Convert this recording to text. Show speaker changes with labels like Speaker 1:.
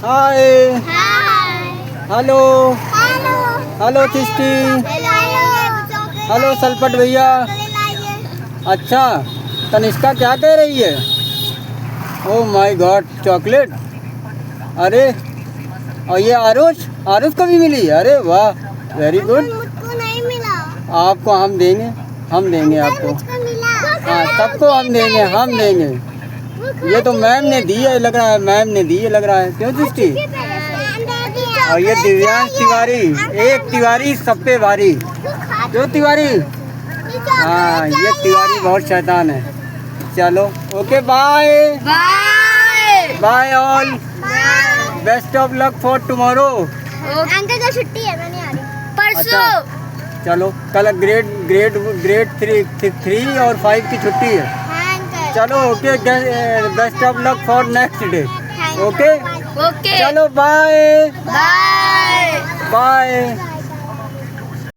Speaker 1: हाय hello hello सिस्टी hello सलपट भैया। अच्छा तनिष्का क्या कह रही है? Oh my god chocolate. अरे और ये आरुष को भी मिली? अरे वाह वेरी गुड।
Speaker 2: मुझको नहीं मिला।
Speaker 1: आपको हम देंगे आपको।
Speaker 2: मुझको मिला।
Speaker 1: हाँ सबको हम देंगे। ये तो मैम ने दी है लग रहा है, मैम ने दी है लग रहा है, क्यों सिस्टी? और ये दिव्यांश तिवारी, एक तिवारी सब पे भारी। क्यों तिवारी? हाँ ये तिवारी बहुत शैतान है। चलो okay bye bye all, best of luck for tomorrow.
Speaker 2: Uncle को छुट्टी है, मैं नहीं आ रही परसों।
Speaker 1: अच्छा चलो कल ग्रेड 3 और 5 की छुट्टी है।
Speaker 2: हाँ अंकल।
Speaker 1: चलो okay best of luck for next day. Okay
Speaker 2: okay
Speaker 1: चलो बाय।
Speaker 2: बाय।